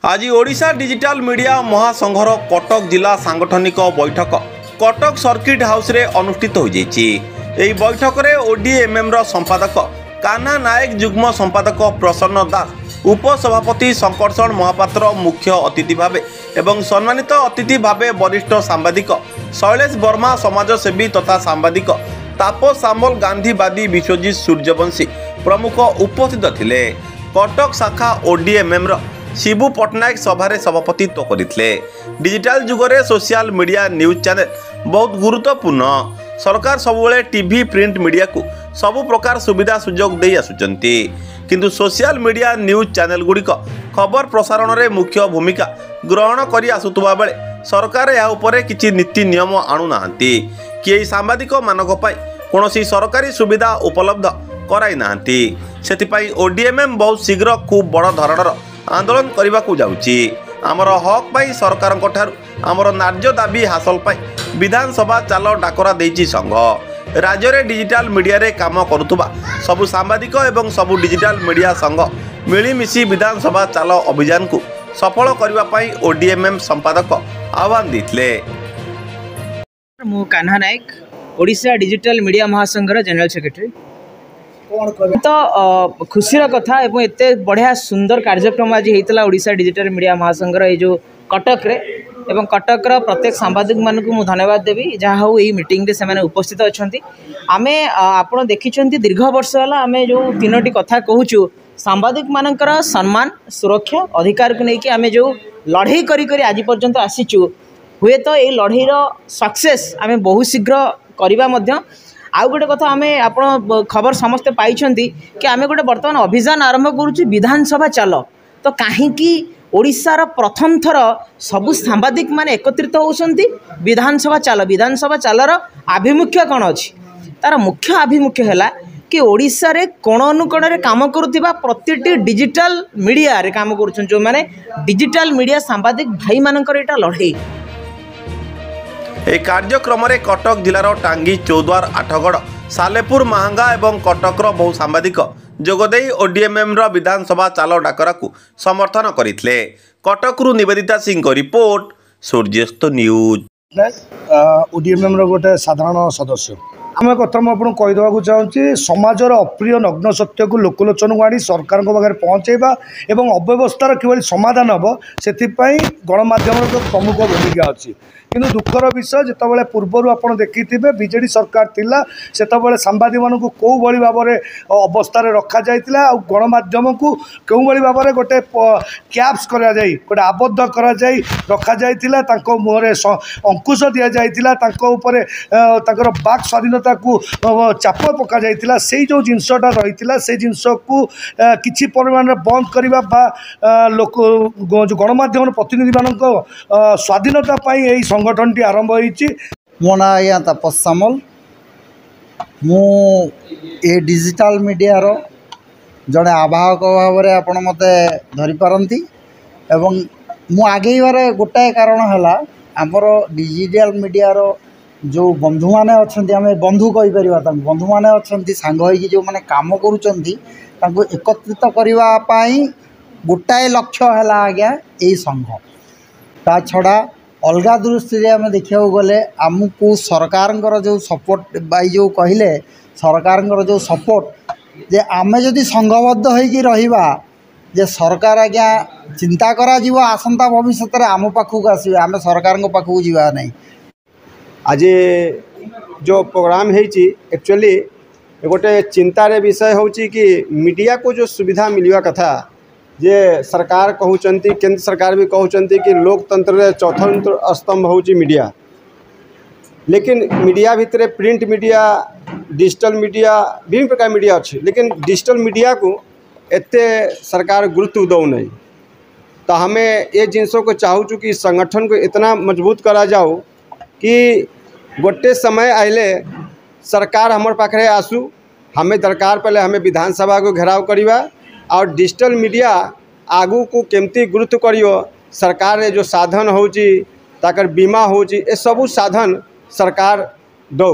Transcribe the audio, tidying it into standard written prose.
आज Odisha digital media महासंघर Cuttack जिला सांगठनिक बैठक कटक सर्किट हाउस रे अनुष्ठित हो जाइछि। एही बैठक रे ओडीएमएम रो संपादक कान्हा नायक, जुग्म संपादक प्रसन्न दास, उपसभापति संकर्षण महापात्र मुख्य अतिथि भावे एवं सम्मानित अतिथि भावे वरिष्ठ सांबादिक शैलेश वर्मा, समाजसेवी तथा सांबादिक तापस सामल, गांधीवादी विश्वजित सूर्यवंशी प्रमुख उपस्थित थिले। कटक शाखा ओडीएमएम रो शिबू पट्टनायक सभारे सभापतित्व करथिले। डिजिटल जुगरे सोशल मीडिया न्यूज चैनल बहुत गुरुत्वपूर्ण। सरकार सबुले टीवी प्रिंट मीडिया को सबु प्रकार सुविधा सुजोग दे आसुचंती, किंतु सोशल मीडिया न्यूज चैनल गुड़िक खबर प्रसारण रे मुख्य भूमिका ग्रहण करी आसुतबा बेले सरकार या उपरे किछि नीति नियम आणु नाहंती कि सांबादिक मानक पाई कोनोसी सरकारी सुविधा उपलब्ध कराई नाहंती। सेतिपाई ओडीएमएम बहुत शीघ्र खूब बड़ धरणर आंदोलन करने को जाउची। आमर हक पाई सरकार आमर न्याय्य दाबी हासिल पाई विधानसभा चाल डाकरा देइची संघ। राज्य रे डिजिटल मीडिया रे काम करुथुबा सबु सांबादिक एवं सबु डिजिटल मीडिया संघ मिलीमिशी विधानसभा चाल अभियान को सफल करने पाई ओडीएमएम संपादक आह्वान देथिले। मु कान्हा नायक, ओडिशा डिजिटल मीडिया महासंघर जनरल सेक्रेटरी। तो खुशीर कथा एवं एते बढ़िया सुंदर कार्यक्रम आज होता ओडिशा डिजिटल मीडिया महासंघर ये जो कटक रे एवं कटक प्रत्येक सांबादिक मानक मु धन्यवाद देवी जहाँ हूँ ये मीटिंग रे से उपस्थित अच्छा। आमे आपण देखिछंती दीर्घ वर्ष है आमे जो तीनोटी कथा कहूँ सांबादिक मानकर सम्मान, सुरक्षा, अधिकार को लेकिन आमे जो लड़ाई करी आज पर्यंत आसीचु, हुए तो ये लड़ाई सक्सेस आमे बहुत शीघ्र करवा मध्य। आउ गोटे कथा आमे आपण खबर समस्ते पाइछंती कि आमे गोटे वर्तमान अभियान आरंभ करूछु विधानसभा चाल। तो कहीं ओडिशार प्रथम थर सबु सांबादिक माने एकत्रित होउछंती विधानसभा चाल। विधानसभा चालर आभिमुख्य कौन अछि? तार मुख्य आभिमुख्य हैला कि ओडिशा रे कोण अनुकोण रे काम करुथिबा प्रतिटी डिजिटल मीडिया रे काम करूछन जो माने डिजिटल मीडिया सांबादिक भाई मानकर एटा लड़ाई। ए कार्यक्रम रे कटक जिलार टांगी, चौद्वार, आठगड़, सालेपुर, महांगा एवं कटकर बहु सांबादिक जोगदेई ओडीएमएम रो विधानसभा चाल डाकरा को समर्थन करथिले। कटकरू निवेदिता सिंह को रिपोर्ट, सूर्यास्त न्यूज। ओडीएमएम रो गोटे साधारण सदस्य आम कथा मुझे कहीदेक चाहूँगी समाजर अप्रिय नग्न सत्य को लोकलोचन को आनी सरकार पाखे पहुँचेबा एवं अव्यवस्थार कि समाधान हम से गणमाध्यम प्रमुख भूमिका अच्छी। किंतु दुखर विषय जितेबाला पूर्वर आप देखिथे बीजेडी सरकार थिला सेतबेले सांबादिक मान कौ भली भाव में अवस्था रखा जाइतिला आ गणमाध्यम को कौ भली भाव में गोटे कैप्स करा जाई गोटे आबद्ध करा जाई रखा जाइतिला तांको मुहरे अंकुश दिया जाइतिला तांको उपरे तांकर बाक स्वाधीनता को चाप पका जाइतिला। सेई जो जिनसटा रहितिला से जिनस को किछि परिमाण में बंद करबा बा लोक जो गणमाध्यम प्रतिनिधि मानक स्वाधीनता पाई एई संगठन टी आरंभ होइछि। मो ना या तापस सामल, मु ए डिजिटल मीडिया रो जड़े आवाहक भाव में आपण मते धरि पारंती एवं मु आगे बारे गोटाए कारण है आमर डिजिटल मीडिया रो जो बंधु माने अछंती आमे बंधु कहि परिबा तांको बंधु माने अछंती सांग होई जो माने काम करूचंती तांको एकत्रित करबा पई गोटाए लक्ष्य हैला आज्ञा ए संघ। ता छड़ा अलगा दृष्टि आम देखा गले आमको सरकार जो सपोर्ट बाई जो कहले सरकार जो सपोर्ट जे आमे जदि संघबद्ध होइकी रहिबा जे सरकार आज्ञा चिंता करा जीव आसंता भविष्य में आम पाखक आसवे आम सरकार पाखक जीवा नहीं। आज जो प्रोग्राम एक्चुअली गोटे चिंतार विषय होची कि मीडिया को जो सुविधा मिलवा कथा जे सरकार कहउचंती, केंद्र सरकार भी कहउचंती कि लोकतंत्र चौथा स्तंभ होची मीडिया, लेकिन मीडिया भितर प्रिंट मीडिया, डिजिटल मीडिया, विभिन्न प्रकार मीडिया अच्छे, लेकिन डिजिटल मीडिया को एते सरकार गुरुत्व दौ नहीं। तो हमें ये जिनसों को चाहूँ कि संगठन को इतना मजबूत करा जाओ कि गोटे समय आइले सरकार हमारे पाखे आसू, हमें दरकार पहले हमें विधानसभा को घेराव करवा और डिजिटल मीडिया आगू को केमती गुरुत्व करियो सरकार जो साधन होची ताकर बीमा होची ए सबू साधन सरकार दो।